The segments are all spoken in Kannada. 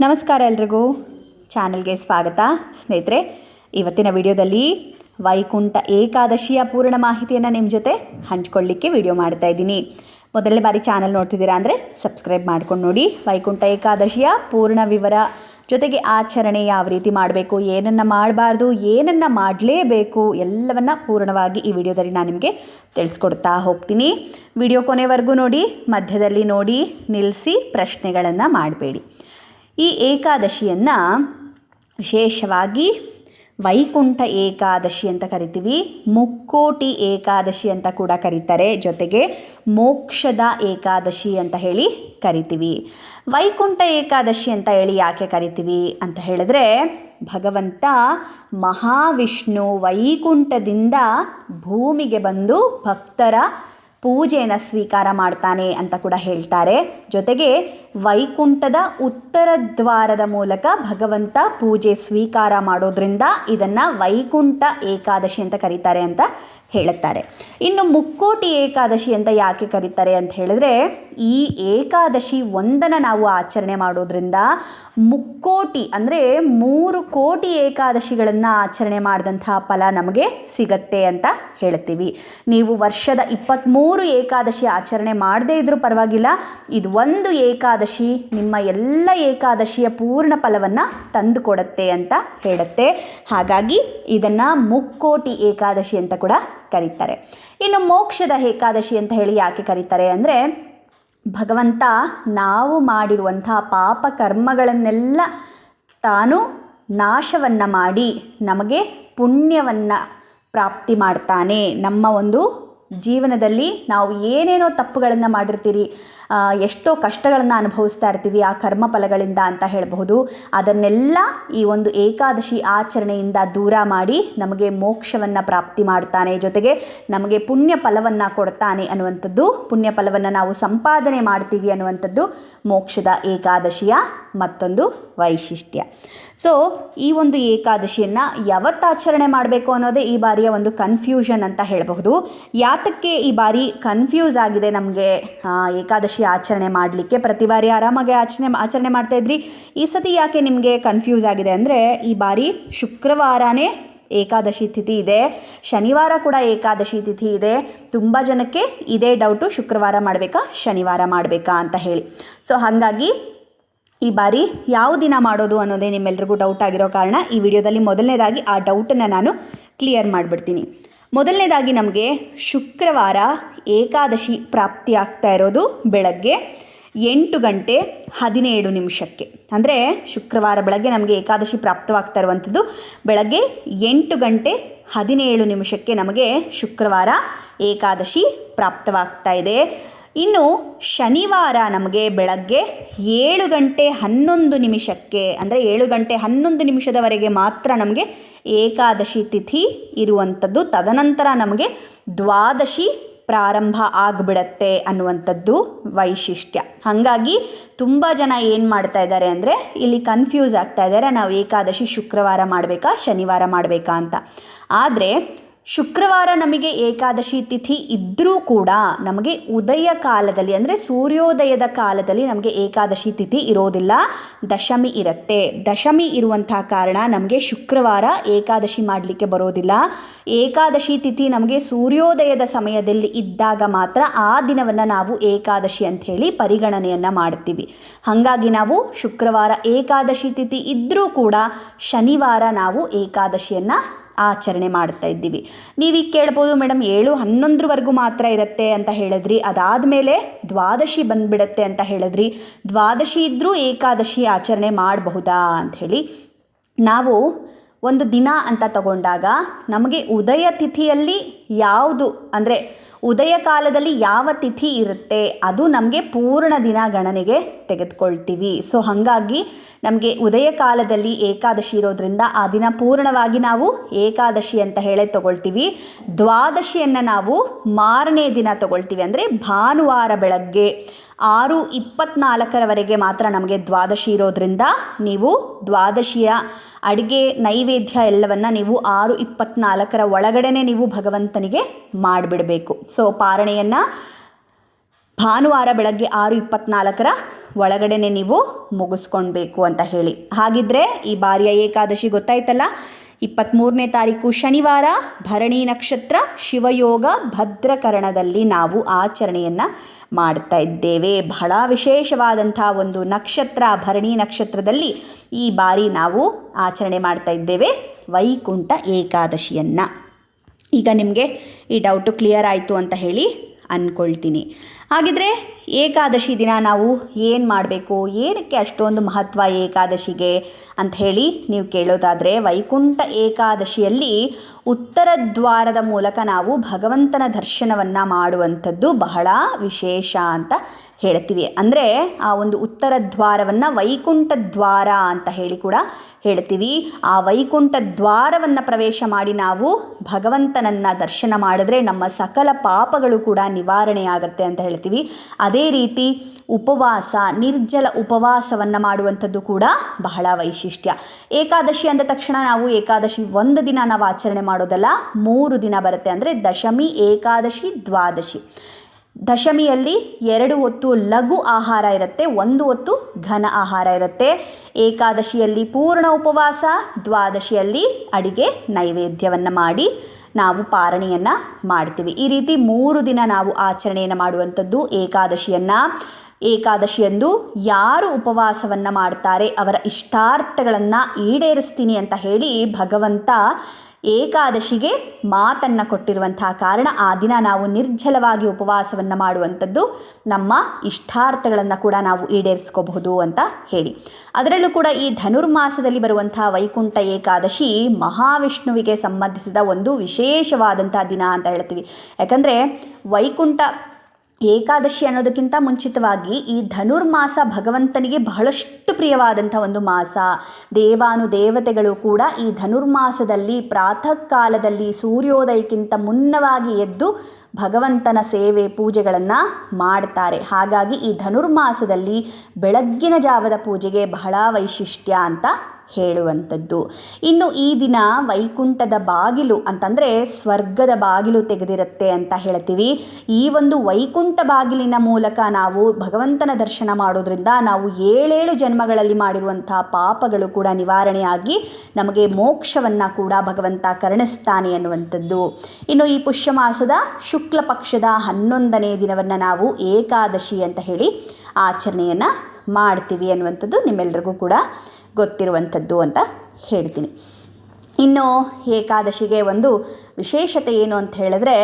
ನಮಸ್ಕಾರ ಎಲ್ರಿಗೂ, ಚಾನಲ್ಗೆ ಸ್ವಾಗತ. ಸ್ನೇಹಿತರೆ, ಇವತ್ತಿನ ವಿಡಿಯೋದಲ್ಲಿ ವೈಕುಂಠ ಏಕಾದಶಿಯ ಪೂರ್ಣ ಮಾಹಿತಿಯನ್ನು ನಿಮ್ಮ ಜೊತೆ ಹಂಚ್ಕೊಳ್ಳಿಕ್ಕೆ ವಿಡಿಯೋ ಮಾಡ್ತಾ ಇದ್ದೀನಿ. ಮೊದಲನೇ ಬಾರಿ ಚಾನಲ್ ನೋಡ್ತಿದ್ದೀರಾ ಅಂದರೆ ಸಬ್ಸ್ಕ್ರೈಬ್ ಮಾಡ್ಕೊಂಡು ನೋಡಿ. ವೈಕುಂಠ ಏಕಾದಶಿಯ ಪೂರ್ಣ ವಿವರ ಜೊತೆಗೆ ಆಚರಣೆ ಯಾವ ರೀತಿ ಮಾಡಬೇಕು, ಏನನ್ನು ಮಾಡಬಾರ್ದು, ಏನನ್ನು ಮಾಡಲೇಬೇಕು ಎಲ್ಲವನ್ನು ಪೂರ್ಣವಾಗಿ ಈ ವಿಡಿಯೋದಲ್ಲಿ ನಾನು ನಿಮಗೆ ತಿಳಿಸ್ಕೊಡ್ತಾ ಹೋಗ್ತೀನಿ. ವಿಡಿಯೋ ಕೊನೆವರೆಗೂ ನೋಡಿ, ಮಧ್ಯದಲ್ಲಿ ನೋಡಿ ನಿಲ್ಲಿಸಿ ಪ್ರಶ್ನೆಗಳನ್ನು ಮಾಡಬೇಡಿ. ಈ ಏಕಾದಶಿಯನ್ನು ವಿಶೇಷವಾಗಿ ವೈಕುಂಠ ಏಕಾದಶಿ ಅಂತ ಕರಿತೀವಿ, ಮುಕ್ಕೋಟಿ ಏಕಾದಶಿ ಅಂತ ಕೂಡ ಕರೀತಾರೆ, ಜೊತೆಗೆ ಮೋಕ್ಷದ ಏಕಾದಶಿ ಅಂತ ಹೇಳಿ ಕರಿತೀವಿ. ವೈಕುಂಠ ಏಕಾದಶಿ ಅಂತ ಹೇಳಿ ಯಾಕೆ ಕರಿತೀವಿ ಅಂತ ಹೇಳಿದ್ರೆ, ಭಗವಂತ ಮಹಾವಿಷ್ಣು ವೈಕುಂಠದಿಂದ ಭೂಮಿಗೆ ಬಂದು ಭಕ್ತರ ಪೂಜೆಯನ್ನು ಸ್ವೀಕಾರ ಮಾಡ್ತಾನೆ ಅಂತ ಕೂಡ ಹೇಳ್ತಾರೆ. ಜೊತೆಗೆ ವೈಕುಂಠದ ಉತ್ತರ ದ್ವಾರದ ಮೂಲಕ ಭಗವಂತ ಪೂಜೆ ಸ್ವೀಕಾರ ಮಾಡೋದ್ರಿಂದ ಇದನ್ನು ವೈಕುಂಠ ಏಕಾದಶಿ ಅಂತ ಕರೀತಾರೆ ಅಂತ ಹೇಳುತ್ತಾರೆ. ಇನ್ನು ಮುಕ್ಕೋಟಿ ಏಕಾದಶಿ ಅಂತ ಯಾಕೆ ಕರೀತಾರೆ ಅಂತ ಹೇಳಿದ್ರೆ, ಈ ಏಕಾದಶಿ ಒಂದನ್ನು ನಾವು ಆಚರಣೆ ಮಾಡೋದ್ರಿಂದ ಮುಕ್ಕೋಟಿ ಅಂದರೆ 3 ಕೋಟಿ ಏಕಾದಶಿಗಳನ್ನು ಆಚರಣೆ ಮಾಡಿದಂತಹ ಫಲ ನಮಗೆ ಸಿಗತ್ತೆ ಅಂತ ಹೇಳ್ತೀವಿ. ನೀವು ವರ್ಷದ 23 ಏಕಾದಶಿ ಆಚರಣೆ ಮಾಡದೇ ಇದ್ರೂ ಪರವಾಗಿಲ್ಲ, ಇದು ಒಂದು ಏಕಾದಶಿ ನಿಮ್ಮ ಎಲ್ಲ ಏಕಾದಶಿಯ ಪೂರ್ಣ ಫಲವನ್ನು ತಂದು ಕೊಡುತ್ತೆ ಅಂತ ಹೇಳುತ್ತೆ. ಹಾಗಾಗಿ ಇದನ್ನು ಮುಕ್ಕೋಟಿ ಏಕಾದಶಿ ಅಂತ ಕೂಡ ಕರೀತಾರೆ. ಇನ್ನು ಮೋಕ್ಷದ ಏಕಾದಶಿ ಅಂತ ಹೇಳಿ ಯಾಕೆ ಕರೀತಾರೆ ಅಂದರೆ, ಭಗವಂತ ನಾವು ಮಾಡಿರುವಂತಹ ಪಾಪ ಕರ್ಮಗಳನ್ನೆಲ್ಲ ತಾನು ನಾಶವನ್ನು ಮಾಡಿ ನಮಗೆ ಪುಣ್ಯವನ್ನು ಪ್ರಾಪ್ತಿ ಮಾಡ್ತಾನೆ. ನಮ್ಮ ಒಂದು ಜೀವನದಲ್ಲಿ ನಾವು ಏನೇನೋ ತಪ್ಪುಗಳನ್ನು ಮಾಡಿರ್ತೀರಿ, ಎಷ್ಟೋ ಕಷ್ಟಗಳನ್ನು ಅನುಭವಿಸ್ತಾ ಇರ್ತೀವಿ ಆ ಕರ್ಮ ಫಲಗಳಿಂದ ಅಂತ ಹೇಳಬಹುದು. ಅದನ್ನೆಲ್ಲ ಈ ಒಂದು ಏಕಾದಶಿ ಆಚರಣೆಯಿಂದ ದೂರ ಮಾಡಿ ನಮಗೆ ಮೋಕ್ಷವನ್ನು ಪ್ರಾಪ್ತಿ ಮಾಡ್ತಾನೆ, ಜೊತೆಗೆ ನಮಗೆ ಪುಣ್ಯ ಫಲವನ್ನು ಕೊಡ್ತಾನೆ ಅನ್ನುವಂಥದ್ದು, ಪುಣ್ಯ ಫಲವನ್ನು ನಾವು ಸಂಪಾದನೆ ಮಾಡ್ತೀವಿ ಅನ್ನುವಂಥದ್ದು ಮೋಕ್ಷದ ಏಕಾದಶಿಯ ಮತ್ತೊಂದು ವೈಶಿಷ್ಟ್ಯ. ಸೊ ಈ ಒಂದು ಏಕಾದಶಿಯನ್ನು ಯಾವತ್ತು ಆಚರಣೆ ಮಾಡಬೇಕು ಅನ್ನೋದೇ ಈ ಬಾರಿಯ ಒಂದು ಕನ್ಫ್ಯೂಷನ್ ಅಂತ ಹೇಳಬಹುದು. ಯಾತಕ್ಕೆ ಈ ಬಾರಿ ಕನ್ಫ್ಯೂಸ್ ಆಗಿದೆ ನಮಗೆ ಏಕಾದಶಿ ಆಚರಣೆ ಮಾಡಲಿಕ್ಕೆ? ಪ್ರತಿ ಬಾರಿ ಆರಾಮಾಗಿ ಆಚರಣೆ ಮಾಡ್ತಾ ಇದ್ರಿ, ಈ ಸತಿ ಯಾಕೆ ನಿಮಗೆ ಕನ್ಫ್ಯೂಸ್ ಆಗಿದೆ ಅಂದರೆ, ಈ ಬಾರಿ ಶುಕ್ರವಾರನೇ ಏಕಾದಶಿ ತಿಥಿ ಇದೆ, ಶನಿವಾರ ಕೂಡ ಏಕಾದಶಿ ತಿಥಿ ಇದೆ. ತುಂಬ ಜನಕ್ಕೆ ಇದೇ ಡೌಟು, ಶುಕ್ರವಾರ ಮಾಡಬೇಕಾ ಶನಿವಾರ ಮಾಡಬೇಕಾ ಅಂತ ಹೇಳಿ. ಸೊ ಹಾಗಾಗಿ ಈ ಬಾರಿ ಯಾವ ದಿನ ಮಾಡೋದು ಅನ್ನೋದೇ ನಿಮ್ಮೆಲ್ರಿಗೂ ಡೌಟ್ ಆಗಿರೋ ಕಾರಣ ಈ ವಿಡಿಯೋದಲ್ಲಿ ಮೊದಲನೇದಾಗಿ ಆ ಡೌಟನ್ನು ನಾನು ಕ್ಲಿಯರ್ ಮಾಡಿಬಿಡ್ತೀನಿ. ಮೊದಲನೇದಾಗಿ ನಮಗೆ ಶುಕ್ರವಾರ ಏಕಾದಶಿ ಪ್ರಾಪ್ತಿ ಆಗ್ತಾ ಇರೋದು ಬೆಳಗ್ಗೆ 8 ಗಂಟೆ 17 ನಿಮಿಷಕ್ಕೆ. ಅಂದರೆ ಶುಕ್ರವಾರ ಬೆಳಗ್ಗೆ ನಮಗೆ ಏಕಾದಶಿ ಪ್ರಾಪ್ತವಾಗ್ತಾ ಇರುವಂಥದ್ದು ಬೆಳಗ್ಗೆ 8 ಗಂಟೆ 17 ನಿಮಿಷಕ್ಕೆ ನಮಗೆ ಶುಕ್ರವಾರ ಏಕಾದಶಿ ಪ್ರಾಪ್ತವಾಗ್ತಾ ಇದೆ. ಇನ್ನು ಶನಿವಾರ ನಮಗೆ ಬೆಳಗ್ಗೆ 7 ಗಂಟೆ 11 ನಿಮಿಷಕ್ಕೆ, ಅಂದರೆ 7 ಗಂಟೆ 11 ನಿಮಿಷದವರೆಗೆ ಮಾತ್ರ ನಮಗೆ ಏಕಾದಶಿ ತಿಥಿ ಇರುವಂಥದ್ದು. ತದನಂತರ ನಮಗೆ ದ್ವಾದಶಿ ಪ್ರಾರಂಭ ಆಗಿಬಿಡತ್ತೆ ಅನ್ನುವಂಥದ್ದು ವೈಶಿಷ್ಟ್ಯ. ಹಾಗಾಗಿ ತುಂಬ ಜನ ಏನು ಮಾಡ್ತಾ ಇದ್ದಾರೆ ಅಂದರೆ, ಇಲ್ಲಿ ಕನ್ಫ್ಯೂಸ್ ಆಗ್ತಾ ಇದ್ದಾರೆ, ನಾವು ಏಕಾದಶಿ ಶುಕ್ರವಾರ ಮಾಡಬೇಕಾ ಶನಿವಾರ ಮಾಡಬೇಕಾ ಅಂತ. ಆದರೆ ಶುಕ್ರವಾರ ನಮಗೆ ಏಕಾದಶಿ ತಿಥಿ ಇದ್ದರೂ ಕೂಡ ನಮಗೆ ಉದಯ ಕಾಲದಲ್ಲಿ, ಅಂದರೆ ಸೂರ್ಯೋದಯದ ಕಾಲದಲ್ಲಿ ನಮಗೆ ಏಕಾದಶಿ ತಿಥಿ ಇರೋದಿಲ್ಲ, ದಶಮಿ ಇರುತ್ತೆ. ದಶಮಿ ಇರುವಂಥ ಕಾರಣ ನಮಗೆ ಶುಕ್ರವಾರ ಏಕಾದಶಿ ಮಾಡಲಿಕ್ಕೆ ಬರೋದಿಲ್ಲ. ಏಕಾದಶಿ ತಿಥಿ ನಮಗೆ ಸೂರ್ಯೋದಯದ ಸಮಯದಲ್ಲಿ ಇದ್ದಾಗ ಮಾತ್ರ ಆ ದಿನವನ್ನು ನಾವು ಏಕಾದಶಿ ಅಂಥೇಳಿ ಪರಿಗಣನೆಯನ್ನು ಮಾಡ್ತೀವಿ. ಹಾಗಾಗಿ ನಾವು ಶುಕ್ರವಾರ ಏಕಾದಶಿ ತಿಥಿ ಇದ್ದರೂ ಕೂಡ ಶನಿವಾರ ನಾವು ಏಕಾದಶಿಯನ್ನು ಆಚರಣೆ ಮಾಡ್ತಾ ಇದ್ದೀವಿ. ನೀವೀಗ ಕೇಳ್ಬೋದು, ಮೇಡಮ್ 7-11 ಮಾತ್ರ ಇರುತ್ತೆ ಅಂತ ಹೇಳಿದ್ರಿ, ಅದಾದಮೇಲೆ ದ್ವಾದಶಿ ಬಂದುಬಿಡತ್ತೆ ಅಂತ ಹೇಳಿದ್ರಿ, ದ್ವಾದಶಿ ಇದ್ದರೂ ಏಕಾದಶಿ ಆಚರಣೆ ಮಾಡಬಹುದಾ ಅಂಥೇಳಿ. ನಾವು ಒಂದು ದಿನ ಅಂತ ತಗೊಂಡಾಗ ನಮಗೆ ಉದಯ ತಿಥಿಯಲ್ಲಿ ಯಾವುದು, ಅಂದರೆ ಉದಯ ಕಾಲದಲ್ಲಿ ಯಾವ ತಿಥಿ ಇರುತ್ತೆ ಅದು ನಮಗೆ ಪೂರ್ಣ ದಿನ ಗಣನೆಗೆ ತೆಗೆದುಕೊಳ್ತೀವಿ. ಸೊ ಹಾಗಾಗಿ ನಮಗೆ ಉದಯ ಕಾಲದಲ್ಲಿ ಏಕಾದಶಿ ಇರೋದ್ರಿಂದ ಆ ದಿನ ಪೂರ್ಣವಾಗಿ ನಾವು ಏಕಾದಶಿ ಅಂತ ಹೇಳೇ ತಗೊಳ್ತೀವಿ. ದ್ವಾದಶಿಯನ್ನು ನಾವು ಮಾರನೇ ದಿನ ತಗೊಳ್ತೀವಿ, ಅಂದರೆ ಭಾನುವಾರ ಬೆಳಗ್ಗೆ 6:24 ಮಾತ್ರ ನಮಗೆ ದ್ವಾದಶಿ ಇರೋದ್ರಿಂದ ನೀವು ದ್ವಾದಶಿಯ ಅಡುಗೆ ನೈವೇದ್ಯ ಎಲ್ಲವನ್ನು ನೀವು 6:24 ಒಳಗಡೆನೆ ನೀವು ಭಗವಂತನಿಗೆ ಮಾಡಿಬಿಡಬೇಕು. ಸೊ ಪಾರಣೆಯನ್ನು ಭಾನುವಾರ ಬೆಳಗ್ಗೆ 6:24 ಒಳಗಡೆನೆ ನೀವು ಮುಗಿಸ್ಕೊಳ್ಬೇಕು ಅಂತ ಹೇಳಿ. ಹಾಗಿದ್ರೆ ಈ ಬಾರಿಯ ಏಕಾದಶಿ ಗೊತ್ತಾಯ್ತಲ್ಲ. 23ನೇ ತಾರೀಕು ಶನಿವಾರ, ಭರಣಿ ನಕ್ಷತ್ರ, ಶಿವಯೋಗ, ಭದ್ರಕರಣದಲ್ಲಿ ನಾವು ಆಚರಣೆಯನ್ನು ಮಾಡ್ತಾ ಇದ್ದೇವೆ. ಬಹಳ ವಿಶೇಷವಾದಂಥ ಒಂದು ನಕ್ಷತ್ರ, ಭರಣಿ ನಕ್ಷತ್ರದಲ್ಲಿ ಈ ಬಾರಿ ನಾವು ಆಚರಣೆ ಮಾಡ್ತಾ ಇದ್ದೇವೆ ವೈಕುಂಠ ಏಕಾದಶಿಯನ್ನು. ಈಗ ನಿಮಗೆ ಈ ಡೌಟು ಕ್ಲಿಯರ್ ಆಯಿತು ಅಂತ ಹೇಳಿ ಅಂದ್ಕೊಳ್ತೀನಿ. ಹಾಗಿದ್ರೆ ಏಕಾದಶಿ ದಿನ ನಾವು ಏನು ಮಾಡಬೇಕು, ಏನಕ್ಕೆ ಅಷ್ಟೊಂದು ಮಹತ್ವ ಏಕಾದಶಿಗೆ ಅಂತ ಹೇಳಿ ನೀವು ಕೇಳೋದಾದರೆ, ವೈಕುಂಠ ಏಕಾದಶಿಯಲ್ಲಿ ಉತ್ತರ ದ್ವಾರದ ಮೂಲಕ ನಾವು ಭಗವಂತನ ದರ್ಶನವನ್ನು ಮಾಡುವಂಥದ್ದು ಬಹಳ ವಿಶೇಷ ಅಂತ ಹೇಳ್ತೀವಿ. ಅಂದರೆ ಆ ಒಂದು ಉತ್ತರ ದ್ವಾರವನ್ನು ವೈಕುಂಠ ದ್ವಾರ ಅಂತ ಹೇಳಿ ಕೂಡ ಹೇಳ್ತೀವಿ. ಆ ವೈಕುಂಠ ದ್ವಾರವನ್ನು ಪ್ರವೇಶ ಮಾಡಿ ನಾವು ಭಗವಂತನನ್ನು ದರ್ಶನ ಮಾಡಿದ್ರೆ ನಮ್ಮ ಸಕಲ ಪಾಪಗಳು ಕೂಡ ನಿವಾರಣೆ ಆಗುತ್ತೆ ಅಂತ ಹೇಳ್ತೀವಿ. ಅದೇ ರೀತಿ ಉಪವಾಸ, ನಿರ್ಜಲ ಉಪವಾಸವನ್ನು ಮಾಡುವಂಥದ್ದು ಕೂಡ ಬಹಳ ವೈಶಿಷ್ಟ್ಯ. ಏಕಾದಶಿ ಅಂದ ತಕ್ಷಣ ನಾವು ಏಕಾದಶಿ ಒಂದು ದಿನ ನಾವು ಆಚರಣೆ ಮಾಡೋದಲ್ಲ, 3 ದಿನ ಬರುತ್ತೆ. ಅಂದರೆ ದಶಮಿ, ಏಕಾದಶಿ, ದ್ವಾದಶಿ. ದಶಮಿಯಲ್ಲಿ 2 ಹೊತ್ತು ಲಘು ಆಹಾರ ಇರುತ್ತೆ, 1 ಹೊತ್ತು ಘನ ಆಹಾರ ಇರುತ್ತೆ. ಏಕಾದಶಿಯಲ್ಲಿ ಪೂರ್ಣ ಉಪವಾಸ, ದ್ವಾದಶಿಯಲ್ಲಿ ಅಡಿಗೆ ನೈವೇದ್ಯವನ್ನು ಮಾಡಿ ನಾವು ಪಾರಣೆಯನ್ನು ಮಾಡ್ತೀವಿ. ಈ ರೀತಿ 3 ದಿನ ನಾವು ಆಚರಣೆಯನ್ನು ಮಾಡುವಂಥದ್ದು ಏಕಾದಶಿಯನ್ನು. ಏಕಾದಶಿಯಂದು ಯಾರು ಉಪವಾಸವನ್ನು ಮಾಡ್ತಾರೆ ಅವರ ಇಷ್ಟಾರ್ಥಗಳನ್ನು ಈಡೇರಿಸ್ತೀನಿ ಅಂತ ಹೇಳಿ ಭಗವಂತ ಏಕಾದಶಿಗೆ ಮಾತನ್ನು ಕೊಟ್ಟಿರುವಂತಹ ಕಾರಣ ಆ ದಿನ ನಾವು ನಿರ್ಜಲವಾಗಿ ಉಪವಾಸವನ್ನು ಮಾಡುವಂಥದ್ದು ನಮ್ಮ ಇಷ್ಟಾರ್ಥಗಳನ್ನು ಕೂಡ ನಾವು ಈಡೇರಿಸ್ಕೋಬಹುದು ಅಂತ ಹೇಳಿ. ಅದರಲ್ಲೂ ಕೂಡ ಈ ಧನುರ್ಮಾಸದಲ್ಲಿ ಬರುವಂತಹ ವೈಕುಂಠ ಏಕಾದಶಿ ಮಹಾವಿಷ್ಣುವಿಗೆ ಸಂಬಂಧಿಸಿದ ಒಂದು ವಿಶೇಷವಾದಂಥ ದಿನ ಅಂತ ಹೇಳ್ತೀವಿ. ಯಾಕಂದರೆ ವೈಕುಂಠ ಏಕಾದಶಿ ಅನ್ನೋದಕ್ಕಿಂತ ಮುಂಚಿತವಾಗಿ ಈ ಧನುರ್ಮಾಸ ಭಗವಂತನಿಗೆ ಬಹಳಷ್ಟು ಪ್ರಿಯವಾದಂಥ ಒಂದು ಮಾಸ. ದೇವಾನುದೇವತೆಗಳು ಕೂಡ ಈ ಧನುರ್ಮಾಸದಲ್ಲಿ ಪ್ರಾತಃ ಕಾಲದಲ್ಲಿ ಸೂರ್ಯೋದಯಕ್ಕಿಂತ ಮುನ್ನವಾಗಿ ಎದ್ದು ಭಗವಂತನ ಸೇವೆ ಪೂಜೆಗಳನ್ನು ಮಾಡ್ತಾರೆ. ಹಾಗಾಗಿ ಈ ಧನುರ್ಮಾಸದಲ್ಲಿ ಬೆಳಗ್ಗಿನ ಜಾವದ ಪೂಜೆಗೆ ಬಹಳ ವೈಶಿಷ್ಟ್ಯ ಅಂತ ಹೇಳುವಂಥದ್ದು. ಇನ್ನು ಈ ದಿನ ವೈಕುಂಠದ ಬಾಗಿಲು ಅಂತಂದರೆ ಸ್ವರ್ಗದ ಬಾಗಿಲು ತೆಗೆದಿರುತ್ತೆ ಅಂತ ಹೇಳ್ತೀವಿ. ಈ ಒಂದು ವೈಕುಂಠ ಬಾಗಿಲಿನ ಮೂಲಕ ನಾವು ಭಗವಂತನ ದರ್ಶನ ಮಾಡೋದ್ರಿಂದ ನಾವು 7 ಜನ್ಮಗಳಲ್ಲಿ ಮಾಡಿರುವಂಥ ಪಾಪಗಳು ಕೂಡ ನಿವಾರಣೆಯಾಗಿ ನಮಗೆ ಮೋಕ್ಷವನ್ನು ಕೂಡ ಭಗವಂತ ಕರುಣಿಸ್ತಾನೆ ಅನ್ನುವಂಥದ್ದು. ಇನ್ನು ಈ ಪುಷ್ಯ ಮಾಸದ ಶುಕ್ಲ ಪಕ್ಷದ 11ನೇ ದಿನವನ್ನು ನಾವು ಏಕಾದಶಿ ಅಂತ ಹೇಳಿ ಆಚರಣೆಯನ್ನು ಮಾಡ್ತೀವಿ ಅನ್ನುವಂಥದ್ದು ನಿಮ್ಮೆಲ್ಲರಿಗೂ ಕೂಡ ಗೊತ್ತಿರುವಂಥದ್ದು ಅಂತ ಹೇಳ್ತೀನಿ. ಇನ್ನು ಏಕಾದಶಿಗೆ ಒಂದು ವಿಶೇಷತೆ ಏನು ಅಂತ ಹೇಳಿದ್ರೆ,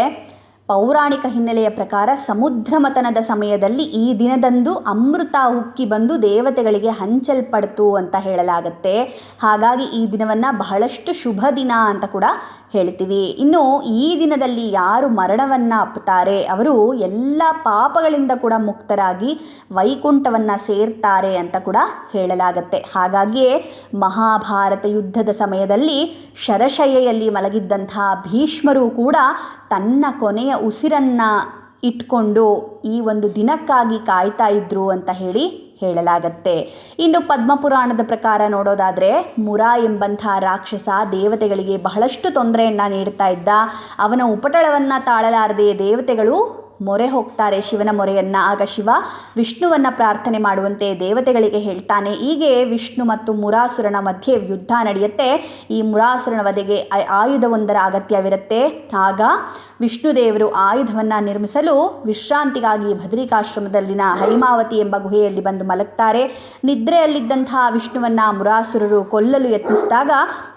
ಪೌರಾಣಿಕ ಹಿನ್ನೆಲೆಯ ಪ್ರಕಾರ ಸಮುದ್ರ ಮಥನದ ಸಮಯದಲ್ಲಿ ಈ ದಿನದಂದು ಅಮೃತ ಉಕ್ಕಿ ಬಂದು ದೇವತೆಗಳಿಗೆ ಹಂಚಲ್ಪಡ್ತು ಅಂತ ಹೇಳಲಾಗುತ್ತೆ. ಹಾಗಾಗಿ ಈ ದಿನವನ್ನು ಬಹಳಷ್ಟು ಶುಭ ದಿನ ಅಂತ ಕೂಡ ಹೇಳ್ತೀವಿ. ಇನ್ನು ಈ ದಿನದಲ್ಲಿ ಯಾರು ಮರಣವನ್ನು ಅಪ್ಪುತ್ತಾರೆ ಅವರು ಎಲ್ಲ ಪಾಪಗಳಿಂದ ಕೂಡ ಮುಕ್ತರಾಗಿ ವೈಕುಂಠವನ್ನು ಸೇರ್ತಾರೆ ಅಂತ ಕೂಡ ಹೇಳಲಾಗುತ್ತೆ. ಹಾಗಾಗಿಯೇ ಮಹಾಭಾರತ ಯುದ್ಧದ ಸಮಯದಲ್ಲಿ ಶರಶಯ್ಯೆಯಲ್ಲಿ ಮಲಗಿದ್ದಂತಹ ಭೀಷ್ಮರು ಕೂಡ ತನ್ನ ಕೊನೆಯ ಉಸಿರನ್ನು ಇಟ್ಕೊಂಡು ಈ ಒಂದು ದಿನಕ್ಕಾಗಿ ಕಾಯ್ತಾ ಇದ್ರು ಅಂತ ಹೇಳಲಾಗತ್ತೆ. ಇನ್ನು ಪದ್ಮಪುರಾಣದ ಪ್ರಕಾರ ನೋಡೋದಾದರೆ, ಮುರ ಎಂಬಂಥ ರಾಕ್ಷಸ ದೇವತೆಗಳಿಗೆ ಬಹಳಷ್ಟು ತೊಂದರೆಯನ್ನು ನೀಡ್ತಾ ಇದ್ದ. ಅವನ ಉಪಟಳವನ್ನು ತಾಳಲಾರದೆ ದೇವತೆಗಳು ಮೊರೆ ಹೋಗ್ತಾರೆ, ಶಿವನ ಮೊರೆಯನ್ನು. ಆಗ ಶಿವ ವಿಷ್ಣುವನ್ನು ಪ್ರಾರ್ಥನೆ ಮಾಡುವಂತೆ ದೇವತೆಗಳಿಗೆ ಹೇಳ್ತಾನೆ. ಹೀಗೆ ವಿಷ್ಣು ಮತ್ತು ಮುರಾಸುರನ ಮಧ್ಯೆ ಯುದ್ಧ ನಡೆಯುತ್ತೆ. ಈ ಮುರಾಸುರನ ವಧೆಗೆ ಆಯುಧವೊಂದರ ಅಗತ್ಯವಿರುತ್ತೆ. ಆಗ ವಿಷ್ಣುದೇವರು ಆಯುಧವನ್ನು ನಿರ್ಮಿಸಲು ವಿಶ್ರಾಂತಿಗಾಗಿ ಬದರಿಕಾಶ್ರಮದಲ್ಲಿನ ಹೈಮಾವತಿ ಎಂಬ ಗುಹೆಯಲ್ಲಿ ಬಂದು ಮಲಗ್ತಾರೆ. ನಿದ್ರೆಯಲ್ಲಿದ್ದಂತಹ ವಿಷ್ಣುವನ್ನು ಮುರಾಸುರರು ಕೊಲ್ಲಲು ಯತ್ನಿಸಿದಾಗ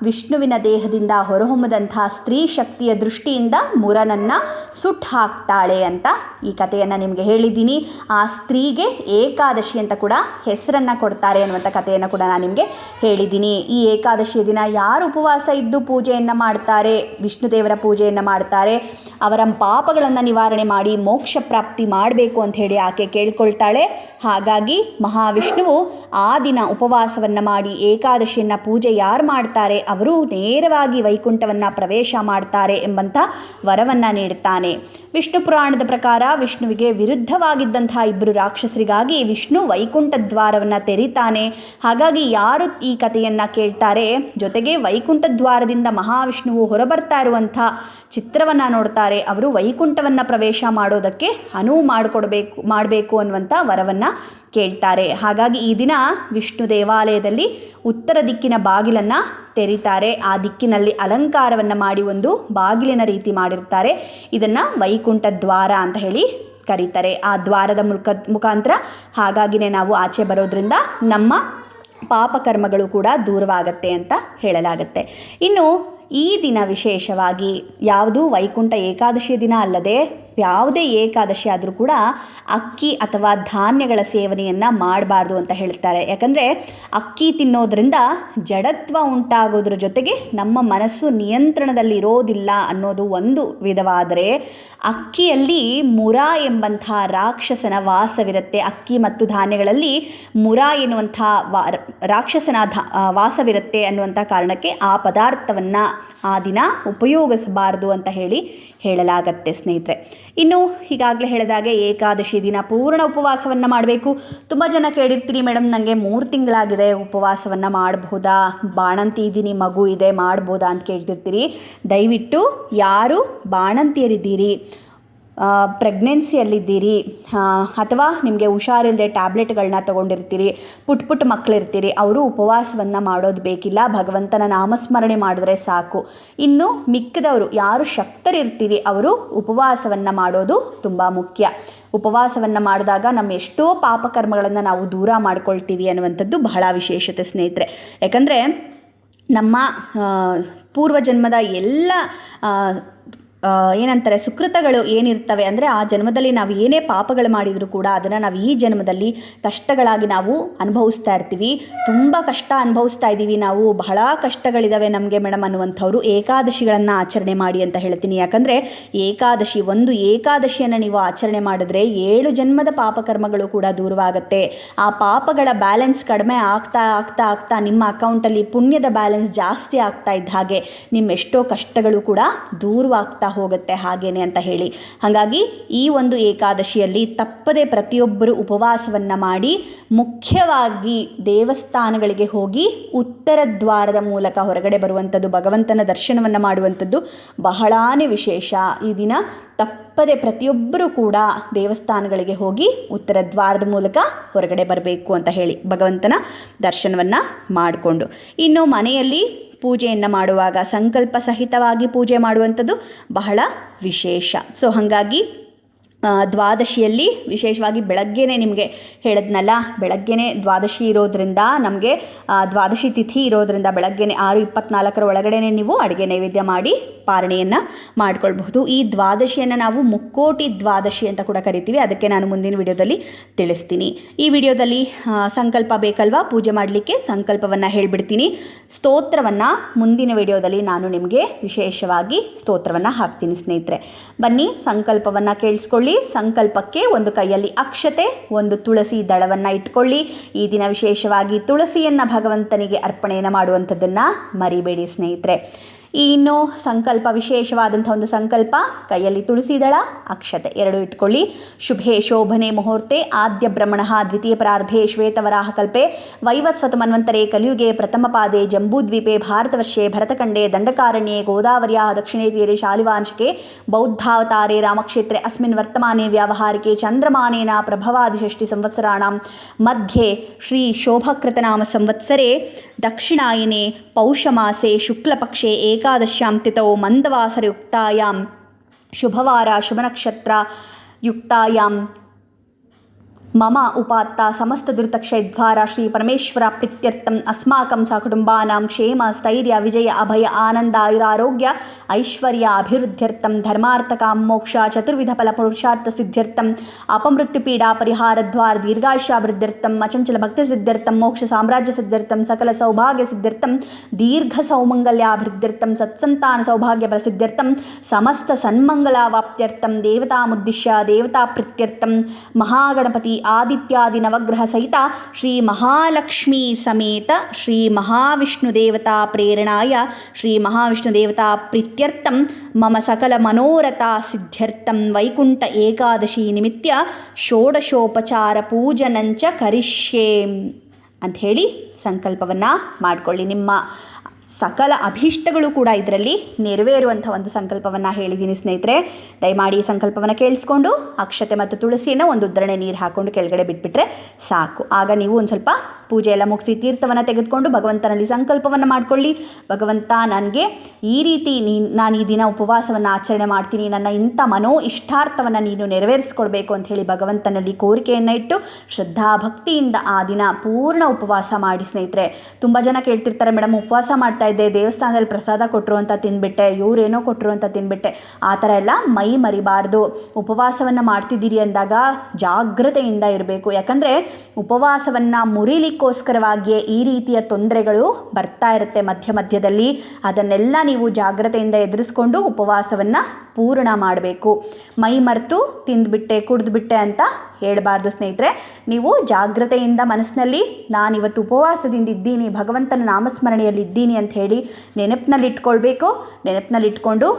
ವಿಷ್ಣುವಿನ ದೇಹದಿಂದ ಹೊರಹೊಮ್ಮದಂತಹ ಸ್ತ್ರೀ ಶಕ್ತಿಯ ದೃಷ್ಟಿಯಿಂದ ಮುರನನ್ನು ಸುಟ್ಟು ಹಾಕ್ತಾಳೆ ಅಂತ ಈ ಕಥೆಯನ್ನು ನಿಮಗೆ ಹೇಳಿದ್ದೀನಿ. ಆ ಸ್ತ್ರೀಗೆ ಏಕಾದಶಿ ಅಂತ ಕೂಡ ಹೆಸರನ್ನು ಕೊಡ್ತಾರೆ ಅನ್ನುವಂಥ ಕಥೆಯನ್ನು ಕೂಡ ನಾನು ನಿಮಗೆ ಹೇಳಿದ್ದೀನಿ. ಈ ಏಕಾದಶಿಯ ದಿನ ಯಾರು ಉಪವಾಸ ಇದ್ದು ಪೂಜೆಯನ್ನು ಮಾಡ್ತಾರೆ, ವಿಷ್ಣುದೇವರ ಪೂಜೆಯನ್ನು ಮಾಡ್ತಾರೆ, ಅವರ ಪಾಪಗಳನ್ನು ನಿವಾರಣೆ ಮಾಡಿ ಮೋಕ್ಷ ಪ್ರಾಪ್ತಿ ಮಾಡಬೇಕು ಅಂತ ಹೇಳಿ ಆಕೆ ಕೇಳ್ಕೊಳ್ತಾಳೆ. ಹಾಗಾಗಿ ಮಹಾವಿಷ್ಣುವು ಆ ದಿನ ಉಪವಾಸವನ್ನು ಮಾಡಿ ಏಕಾದಶಿಯನ್ನು ಪೂಜೆ ಯಾರು ಮಾಡ್ತಾರೆ ಅವರು ನೇರವಾಗಿ ವೈಕುಂಠವನ್ನು ಪ್ರವೇಶ ಮಾಡ್ತಾರೆ ಎಂಬಂಥ ವರವನ್ನು ನೀಡುತ್ತಾನೆ. ವಿಷ್ಣು ಪುರಾಣದ ಪ್ರಕಾರ ವಿಷ್ಣುವಿಗೆ ವಿರುದ್ಧವಾಗಿದ್ದಂತಹ 2 ರಾಕ್ಷಸರಿಗಾಗಿ ವಿಷ್ಣು ವೈಕುಂಠ ದ್ವಾರವನ್ನು ತೆರೀತಾನೆ. ಹಾಗಾಗಿ ಯಾರು ಈ ಕಥೆಯನ್ನು ಕೇಳ್ತಾರೆ, ಜೊತೆಗೆ ವೈಕುಂಠ ದ್ವಾರದಿಂದ ಮಹಾವಿಷ್ಣುವು ಹೊರಬರ್ತಾ ಇರುವಂಥ ಚಿತ್ರವನ್ನು ನೋಡ್ತಾರೆ ಅವರು ವೈಕುಂಠವನ್ನು ಪ್ರವೇಶ ಮಾಡೋದಕ್ಕೆ ಅನುವು ಮಾಡಬೇಕು ಅನ್ನುವಂಥ ವರವನ್ನು ಕೇಳ್ತಾರೆ. ಹಾಗಾಗಿ ಈ ದಿನ ವಿಷ್ಣು ದೇವಾಲಯದಲ್ಲಿ ಉತ್ತರ ದಿಕ್ಕಿನ ಬಾಗಿಲನ್ನು ತೆರೀತಾರೆ. ಆ ದಿಕ್ಕಿನಲ್ಲಿ ಅಲಂಕಾರವನ್ನು ಮಾಡಿ ಒಂದು ಬಾಗಿಲಿನ ರೀತಿ ಮಾಡಿರ್ತಾರೆ. ಇದನ್ನು ವೈಕುಂಠ ದ್ವಾರ ಅಂತ ಹೇಳಿ ಕರೀತಾರೆ. ಆ ದ್ವಾರದ ಮುಖಾಂತರ ಹಾಗಾಗಿನೇ ನಾವು ಆಚೆ ಬರೋದ್ರಿಂದ ನಮ್ಮ ಪಾಪಕರ್ಮಗಳು ಕೂಡ ದೂರವಾಗತ್ತೆ ಅಂತ ಹೇಳಲಾಗತ್ತೆ. ಇನ್ನು ಈ ದಿನ ವಿಶೇಷವಾಗಿ ಯಾವುದು ವೈಕುಂಠ ಏಕಾದಶಿಯ ದಿನ ಅಲ್ಲದೆ ಯಾವುದೇ ಏಕಾದಶಿ ಆದರೂ ಕೂಡ ಅಕ್ಕಿ ಅಥವಾ ಧಾನ್ಯಗಳ ಸೇವನೆಯನ್ನು ಮಾಡಬಾರ್ದು ಅಂತ ಹೇಳ್ತಾರೆ. ಯಾಕಂದರೆ ಅಕ್ಕಿ ತಿನ್ನೋದ್ರಿಂದ ಜಡತ್ವ ಉಂಟಾಗೋದ್ರ ಜೊತೆಗೆ ನಮ್ಮ ಮನಸ್ಸು ನಿಯಂತ್ರಣದಲ್ಲಿ ಇರೋದಿಲ್ಲ ಅನ್ನೋದು ಒಂದು ವಿಧವಾದರೆ, ಅಕ್ಕಿಯಲ್ಲಿ ಮುರ ಎಂಬಂಥ ರಾಕ್ಷಸನ ವಾಸವಿರುತ್ತೆ. ಅಕ್ಕಿ ಮತ್ತು ಧಾನ್ಯಗಳಲ್ಲಿ ಮುರ ಎನ್ನುವಂಥ ರಾಕ್ಷಸನ ವಾಸವಿರುತ್ತೆ ಅನ್ನುವಂಥ ಕಾರಣಕ್ಕೆ ಆ ಪದಾರ್ಥವನ್ನು ಆ ದಿನ ಉಪಯೋಗಿಸಬಾರ್ದು ಅಂತ ಹೇಳಲಾಗತ್ತೆ ಸ್ನೇಹಿತರೆ. ಇನ್ನು ಈಗಾಗಲೇ ಹೇಳಿದಾಗೆ ಏಕಾದಶಿ ದಿನ ಪೂರ್ಣ ಉಪವಾಸವನ್ನು ಮಾಡಬೇಕು. ತುಂಬ ಜನ ಕೇಳಿರ್ತೀರಿ, ಮೇಡಮ್ ನನಗೆ 3 ತಿಂಗಳಾಗಿದೆ ಉಪವಾಸವನ್ನು ಮಾಡಬಹುದಾ, ಬಾಣಂತಿ ಇದ್ದೀನಿ, ಮಗು ಇದೆ, ಮಾಡ್ಬೋದಾ ಅಂತ ಕೇಳ್ತಿರ್ತೀರಿ. ದಯವಿಟ್ಟು ಯಾರು ಬಾಣಂತಿಯರಿದ್ದೀರಿ, ಪ್ರೆಗ್ನೆನ್ಸಿಯಲ್ಲಿದ್ದೀರಿ ಅಥವಾ ನಿಮಗೆ ಹುಷಾರಿಲ್ಲದೆ ಟ್ಯಾಬ್ಲೆಟ್ಗಳನ್ನ ತೊಗೊಂಡಿರ್ತೀರಿ, ಪುಟ್ಟ ಮಕ್ಕಳಿರ್ತೀರಿ, ಅವರು ಉಪವಾಸವನ್ನು ಮಾಡೋದು ಬೇಕಿಲ್ಲ. ಭಗವಂತನ ನಾಮಸ್ಮರಣೆ ಮಾಡಿದ್ರೆ ಸಾಕು. ಇನ್ನು ಮಿಕ್ಕಿದವರು ಯಾರು ಶಕ್ತರಿರ್ತೀರಿ ಅವರು ಉಪವಾಸವನ್ನು ಮಾಡೋದು ತುಂಬ ಮುಖ್ಯ. ಉಪವಾಸವನ್ನು ಮಾಡಿದಾಗ ನಮ್ಮ ಎಷ್ಟೋ ಪಾಪಕರ್ಮಗಳನ್ನು ನಾವು ದೂರ ಮಾಡ್ಕೊಳ್ತೀವಿ ಅನ್ನುವಂಥದ್ದು ಬಹಳ ವಿಶೇಷತೆ ಸ್ನೇಹಿತರೆ. ಯಾಕಂದರೆ ನಮ್ಮ ಪೂರ್ವಜನ್ಮದ ಎಲ್ಲ ಏನಂತಾರೆ ಸುಕೃತಗಳು ಏನಿರ್ತವೆ ಅಂದರೆ ಆ ಜನ್ಮದಲ್ಲಿ ನಾವು ಏನೇ ಪಾಪಗಳು ಮಾಡಿದರೂ ಕೂಡ ಅದನ್ನು ನಾವು ಈ ಜನ್ಮದಲ್ಲಿ ಕಷ್ಟಗಳಾಗಿ ನಾವು ಅನುಭವಿಸ್ತಾ ಇರ್ತೀವಿ. ತುಂಬ ಕಷ್ಟ ಅನುಭವಿಸ್ತಾ ಇದ್ದೀವಿ ನಾವು, ಬಹಳ ಕಷ್ಟಗಳಿದ್ದಾವೆ ನಮಗೆ ಮೇಡಮ್ ಅನ್ನುವಂಥವ್ರು ಏಕಾದಶಿಗಳನ್ನು ಆಚರಣೆ ಮಾಡಿ ಅಂತ ಹೇಳ್ತೀನಿ. ಯಾಕಂದರೆ ಒಂದು ಏಕಾದಶಿಯನ್ನು ನೀವು ಆಚರಣೆ ಮಾಡಿದ್ರೆ 7 ಜನ್ಮದ ಪಾಪಕರ್ಮಗಳು ಕೂಡ ದೂರವಾಗುತ್ತೆ. ಆ ಪಾಪಗಳ ಬ್ಯಾಲೆನ್ಸ್ ಕಡಿಮೆ ಆಗ್ತಾ ಆಗ್ತಾ ಆಗ್ತಾ ನಿಮ್ಮ ಅಕೌಂಟಲ್ಲಿ ಪುಣ್ಯದ ಬ್ಯಾಲೆನ್ಸ್ ಜಾಸ್ತಿ ಆಗ್ತಾ ಇದ್ದ ಹಾಗೆ ನಿಮ್ಮ ಎಷ್ಟೋ ಕಷ್ಟಗಳು ಕೂಡ ದೂರವಾಗ್ತಾ ಹೋಗುತ್ತೆ ಹಾಗೇನೆ ಅಂತ ಹೇಳಿ. ಹಾಗಾಗಿ ಈ ಒಂದು ಏಕಾದಶಿಯಲ್ಲಿ ತಪ್ಪದೆ ಪ್ರತಿಯೊಬ್ಬರು ಉಪವಾಸವನ್ನು ಮಾಡಿ ಮುಖ್ಯವಾಗಿ ದೇವಸ್ಥಾನಗಳಿಗೆ ಹೋಗಿ ಉತ್ತರ ದ್ವಾರದ ಮೂಲಕ ಹೊರಗಡೆ ಬರುವಂಥದ್ದು, ಭಗವಂತನ ದರ್ಶನವನ್ನು ಮಾಡುವಂಥದ್ದು ಬಹಳಾನೇ ವಿಶೇಷ. ಈ ದಿನ ತಪ್ಪದೆ ಪ್ರತಿಯೊಬ್ಬರೂ ಕೂಡ ದೇವಸ್ಥಾನಗಳಿಗೆ ಹೋಗಿ ಉತ್ತರ ದ್ವಾರದ ಮೂಲಕ ಹೊರಗಡೆ ಬರಬೇಕು ಅಂತ ಹೇಳಿ ಭಗವಂತನ ದರ್ಶನವನ್ನು ಮಾಡಿಕೊಂಡು, ಇನ್ನು ಮನೆಯಲ್ಲಿ ಪೂಜೆಯನ್ನು ಮಾಡುವಾಗ ಸಂಕಲ್ಪ ಸಹಿತವಾಗಿ ಪೂಜೆ ಮಾಡುವಂಥದ್ದು ಬಹಳ ವಿಶೇಷ. ಸೊ ಹಾಗಾಗಿ ದ್ವಾದಶಿಯಲ್ಲಿ ವಿಶೇಷವಾಗಿ ಬೆಳಗ್ಗೆನೇ ನಿಮಗೆ ಹೇಳಿದ್ನಲ್ಲ, ಬೆಳಗ್ಗೆನೇ ದ್ವಾದಶಿ ಇರೋದ್ರಿಂದ ನಮಗೆ ದ್ವಾದಶಿ ತಿಥಿ ಇರೋದ್ರಿಂದ ಬೆಳಗ್ಗೆನೇ 6:24 ಒಳಗಡೆ ನೀವು ಅಡುಗೆ ನೈವೇದ್ಯ ಮಾಡಿ ಪಾರಣೆಯನ್ನು ಮಾಡ್ಕೊಳ್ಬಹುದು. ಈ ದ್ವಾದಶಿಯನ್ನು ನಾವು ಮುಕ್ಕೋಟಿ ದ್ವಾದಶಿ ಅಂತ ಕೂಡ ಕರಿತೀವಿ. ಅದಕ್ಕೆ ನಾನು ಮುಂದಿನ ವಿಡಿಯೋದಲ್ಲಿ ತಿಳಿಸ್ತೀನಿ. ಈ ವಿಡಿಯೋದಲ್ಲಿ ಸಂಕಲ್ಪ ಬೇಕಲ್ವಾ ಪೂಜೆ ಮಾಡಲಿಕ್ಕೆ, ಸಂಕಲ್ಪವನ್ನು ಹೇಳಿಬಿಡ್ತೀನಿ. ಸ್ತೋತ್ರವನ್ನು ಮುಂದಿನ ವಿಡಿಯೋದಲ್ಲಿ ನಾನು ನಿಮಗೆ ವಿಶೇಷವಾಗಿ ಸ್ತೋತ್ರವನ್ನು ಹಾಕ್ತೀನಿ ಸ್ನೇಹಿತರೆ. ಬನ್ನಿ ಸಂಕಲ್ಪವನ್ನು ಕೇಳಿಸ್ಕೊಳ್ಳಿ. ಸಂಕಲ್ಪಕ್ಕೆ ಒಂದು ಕೈಯಲ್ಲಿ ಅಕ್ಷತೆ, ಒಂದು ತುಳಸಿ ದಳವನ್ನು ಇಟ್ಕೊಳ್ಳಿ. ಈ ದಿನ ವಿಶೇಷವಾಗಿ ತುಳಸಿಯನ್ನು ಭಗವಂತನಿಗೆ ಅರ್ಪಣೆಯನ್ನು ಮಾಡುವಂಥದ್ದನ್ನು ಮರಿಬೇಡಿ ಸ್ನೇಹಿತರೆ. ಇನ್ನು ಸಂಕಲ್ಪ ವಿಶೇಷವಾದಂಥ ಒಂದು ಸಂಕಲ್ಪ, ಕೈಯಲ್ಲಿ ತುಳಸಿ ದಳ, ಅಕ್ಷತೆ 2 ಇಟ್ಕೊಳ್ಳಿ. ಶುಭೆ ಶೋಭನೆ ಮುಹೂರ್ತೆ ಆದ್ಯ ಬ್ರಹ್ಮಣ ದ್ವಿತೀಯ ಪ್ರಾರ್ಧೆ ಶ್ವೇತವರಾಹ ಕಲ್ಪೆ ವೈವತ್ಸ್ವತ ಮನ್ವಂತರೆ ಕಲಿಯುಗೆ ಪ್ರಥಮ ಪಾದೆ ಜಂಬೂದ್ವೀಪೆ ಭಾರತವರ್ಷೆ ಭರತಖಂಡೆ ದಂಡಕಾರಣ್ಯೆ ಗೋದಾವರ್ಯಾ ದಕ್ಷಿಣೇ ತೀರೆ ಶಾಲಿವಾಂಶಿಕೆ ಬೌದ್ಧಾವತಾರೆ ರಾಮಕ್ಷೇತ್ರೆ ಅಸ್ಮಿನ್ ವರ್ತಮಾನೆ ವ್ಯಾವಹಾರಿಕೆ ಚಂದ್ರಮಾನೇನ ಪ್ರಭವಾದಿಷಷ್ಟಿ ಸಂವತ್ಸರಾಣಾಂ ಮಧ್ಯೆ ಶ್ರೀ ಶೋಭಕೃತನಾಮ ಸಂವತ್ಸರೆ ದಕ್ಷಿಣಾಯನೆ ಪೌಷಮಾಸೆ ಶುಕ್ಲಪಕ್ಷೆ ಏಕಾದಶ್ಯಾಂ ತಿಥೌ ಮಂದವಾಸರಯುಕ್ತಾಯಾಂ ಶುಭವಾರ ಶುಭನಕ್ಷತ್ರ ಯುಕ್ತಾಯಾಂ ಮಮ ಉಪಾತ್ತ ಸಮಸ್ತ ದುರಿತಕ್ಷಯದ್ವಾರ ಶ್ರೀ ಪರಮೇಶ್ವರ ಪ್ರೀತ್ಯರ್ಥಂ ಅಸ್ಮಾಕಂ ಸಕುಟುಂಬಾನಾಂ ಕ್ಷೇಮ ಸ್ಥೈರ್ಯ ವಿಜಯ ಅಭಯ ಆನಂದ ಆಯುರಾರೋಗ್ಯ ಐಶ್ವರ್ಯ ಅಭಿವೃದ್ಧ್ಯರ್ಥಂ ಧರ್ಮಾರ್ಥ ಕಾಮ ಮೋಕ್ಷ ಚತುರ್ವಿಧ ಫಲ ಪುರುಷಾರ್ಥ ಸಿದ್ಧ್ಯರ್ಥಂ ಅಪಮೃತ್ಯು ಪೀಡಾ ಪರಿಹಾರದ್ವಾರ ದೀರ್ಘಾಯುಷ್ಯಾಭಿವೃದ್ಧ್ಯರ್ಥಂ ಅಚಂಚಲ ಭಕ್ತಿ ಸಿದ್ಧ್ಯರ್ಥಂ ಮೋಕ್ಷ ಸಾಮ್ರಾಜ್ಯ ಸಿದ್ಧ್ಯರ್ಥಂ ಸಕಲ ಸೌಭಾಗ್ಯ ಸಿದ್ಧ್ಯರ್ಥಂ ದೀರ್ಘ ಸೌಮಂಗಲ್ಯಾಭಿವೃದ್ಧ್ಯರ್ಥಂ ಸತ್ಸಂತಾನ ಸೌಭಾಗ್ಯ ಪ್ರಸಿದ್ಧ್ಯರ್ಥಂ ಸಮಸ್ತ ಸನ್ಮಂಗಲಾವಾಪ್ತ್ಯರ್ಥಂ ದೇವತಾಮುದ್ದಿಶ್ಯ ದೇವತಾ ಪ್ರೀತ್ಯರ್ಥಂ ಮಹಾಗಣಪತಿ ಆದಿತ್ಯಾದಿ ನವಗ್ರಹ ಸಹಿತ ಶ್ರೀ ಮಹಾಲಕ್ಷ್ಮೀ ಸಮೇತ ಶ್ರೀ ಮಹಾವಿಷ್ಣು ದೇವತಾ ಪ್ರೇರಣಾಯ ಶ್ರೀ ಮಹಾವಿಷ್ಣು ದೇವತಾ ಪ್ರೀತ್ಯರ್ಥಂ ಮಮ ಸಕಲ ಮನೋರಥ ಸಿದ್ಧ್ಯರ್ಥಂ ವೈಕುಂಠ ಏಕಾದಶಿ ನಿಮಿತ್ಯ ಷೋಡಶೋಪಚಾರ ಪೂಜನಂಚ ಕರಿಷ್ಯೆ ಅಂತ ಹೇಳಿ ಸಂಕಲ್ಪವನ್ನು ಮಾಡಿಕೊಳ್ಳಿ. ನಿಮ್ಮ ಸಕಲ ಅಭೀಷ್ಟಗಳು ಕೂಡ ಇದರಲ್ಲಿ ನೆರವೇರುವಂಥ ಒಂದು ಸಂಕಲ್ಪವನ್ನು ಹೇಳಿದ್ದೀನಿ ಸ್ನೇಹಿತರೆ. ದಯಮಾಡಿ ಈ ಸಂಕಲ್ಪವನ್ನು ಕೇಳಿಸ್ಕೊಂಡು ಅಕ್ಷತೆ ಮತ್ತು ತುಳಸಿಯನ್ನು ಒಂದು ಉದ್ದರಣೆ ನೀರು ಹಾಕ್ಕೊಂಡು ಕೆಳಗಡೆ ಬಿಟ್ಬಿಟ್ರೆ ಸಾಕು. ಆಗ ನೀವು ಒಂದು ಸ್ವಲ್ಪ ಪೂಜೆ ಎಲ್ಲ ಮುಗಿಸಿ ತೀರ್ಥವನ್ನು ತೆಗೆದುಕೊಂಡು ಭಗವಂತನಲ್ಲಿ ಸಂಕಲ್ಪವನ್ನು ಮಾಡಿಕೊಳ್ಳಿ. ಭಗವಂತ, ನನಗೆ ಈ ರೀತಿ ನಾನು ಈ ದಿನ ಉಪವಾಸವನ್ನು ಆಚರಣೆ ಮಾಡ್ತೀನಿ, ನನ್ನ ಇಂಥ ಮನೋ ಇಷ್ಟಾರ್ಥವನ್ನು ನೀನು ನೆರವೇರಿಸ್ಕೊಡ್ಬೇಕು ಅಂಥೇಳಿ ಭಗವಂತನಲ್ಲಿ ಕೋರಿಕೆಯನ್ನು ಇಟ್ಟು ಶ್ರದ್ಧಾಭಕ್ತಿಯಿಂದ ಆ ದಿನ ಪೂರ್ಣ ಉಪವಾಸ ಮಾಡಿ ಸ್ನೇಹಿತರೆ. ತುಂಬ ಜನ ಕೇಳ್ತಿರ್ತಾರೆ, ಮೇಡಮ್ ಉಪವಾಸ ಮಾಡ್ತಾ ಇದ್ದೆ, ದೇವಸ್ಥಾನದಲ್ಲಿ ಪ್ರಸಾದ ಕೊಟ್ಟರು ಅಂತ ತಿಂದುಬಿಟ್ಟೆ, ಇವರೇನೋ ಕೊಟ್ಟರು ಅಂತ ತಿಂದುಬಿಟ್ಟೆ. ಆ ಥರ ಎಲ್ಲ ಮೈ ಮರಿಬಾರ್ದು. ಉಪವಾಸವನ್ನು ಮಾಡ್ತಿದ್ದೀರಿ ಅಂದಾಗ ಜಾಗ್ರತೆಯಿಂದ ಇರಬೇಕು. ಯಾಕಂದರೆ ಉಪವಾಸವನ್ನು ಮುರಿಲಿಕ್ಕೋಸ್ಕರವಾಗಿಯೇ ಈ ರೀತಿಯ ತೊಂದರೆಗಳು ಬರ್ತಾ ಇರುತ್ತೆ ಮಧ್ಯ ಮಧ್ಯದಲ್ಲಿ. ಅದನ್ನೆಲ್ಲ ನೀವು ಜಾಗ್ರತೆಯಿಂದ ಎದುರಿಸ್ಕೊಂಡು ಉಪವಾಸವನ್ನು ಪೂರ್ಣ ಮಾಡಬೇಕು. ಮೈ ಮರೆತು ತಿಂದುಬಿಟ್ಟೆ ಕುಡಿದ್ಬಿಟ್ಟೆ ಅಂತ ಹೇಳಬಾರ್ದು ಸ್ನೇಹಿತರೆ. ನೀವು ಜಾಗ್ರತೆಯಿಂದ ಮನಸ್ಸಿನಲ್ಲಿ ನಾನಿವತ್ತು ಉಪವಾಸದಿಂದ ಇದ್ದೀನಿ, ಭಗವಂತನ ನಾಮಸ್ಮರಣೆಯಲ್ಲಿ ಇದ್ದೀನಿ ಅಂತ ಹೇಳಿ ನೆನಪಿನಲ್ಲಿಟ್ಕೊಳ್ಬೇಕು. ನೆನಪಿನಲ್ಲಿಟ್ಕೊಂಡು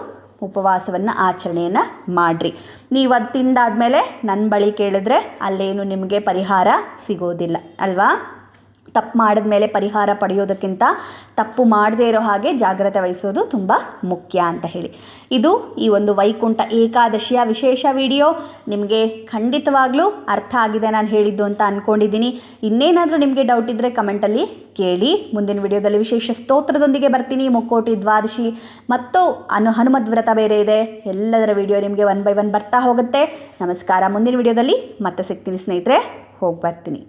ಉಪವಾಸವನ್ನು ಆಚರಣೆಯನ್ನು ಮಾಡಿರಿ. ನೀವು ಅದು ತಿಂದಾದಮೇಲೆ ನನ್ನ ಬಳಿ ಕೇಳಿದ್ರೆ ಅಲ್ಲೇನು ನಿಮಗೆ ಪರಿಹಾರ ಸಿಗೋದಿಲ್ಲ ಅಲ್ವಾ. ತಪ್ಪು ಮಾಡಿದ ಮೇಲೆ ಪರಿಹಾರ ಪಡೆಯೋದಕ್ಕಿಂತ ತಪ್ಪು ಮಾಡದೇ ಇರೋ ಹಾಗೆ ಜಾಗ್ರತೆ ವಹಿಸೋದು ತುಂಬ ಮುಖ್ಯ ಅಂತ ಹೇಳಿ. ಇದು ಈ ಒಂದು ವೈಕುಂಠ ಏಕಾದಶಿಯ ವಿಶೇಷ ವಿಡಿಯೋ. ನಿಮಗೆ ಖಂಡಿತವಾಗ್ಲೂ ಅರ್ಥ ಆಗಿದೆ ನಾನು ಹೇಳಿದ್ದು ಅಂತ ಅಂದ್ಕೊಂಡಿದ್ದೀನಿ. ಇನ್ನೇನಾದರೂ ನಿಮಗೆ ಡೌಟ್ ಇದ್ದರೆ ಕಮೆಂಟಲ್ಲಿ ಕೇಳಿ. ಮುಂದಿನ ವಿಡಿಯೋದಲ್ಲಿ ವಿಶೇಷ ಸ್ತೋತ್ರದೊಂದಿಗೆ ಬರ್ತೀನಿ. ಮುಕ್ಕೋಟಿ ದ್ವಾದಶಿ ಮತ್ತು ಹನುಮದ್ ವ್ರತ ಬೇರೆ ಇದೆ. ಎಲ್ಲದರ ವಿಡಿಯೋ ನಿಮಗೆ 1 by 1 ಬರ್ತಾ ಹೋಗುತ್ತೆ. ನಮಸ್ಕಾರ. ಮುಂದಿನ ವಿಡಿಯೋದಲ್ಲಿ ಮತ್ತೆ ಸಿಗ್ತೀನಿ ಸ್ನೇಹಿತರೆ. ಹೋಗಿ ಬರ್ತೀನಿ.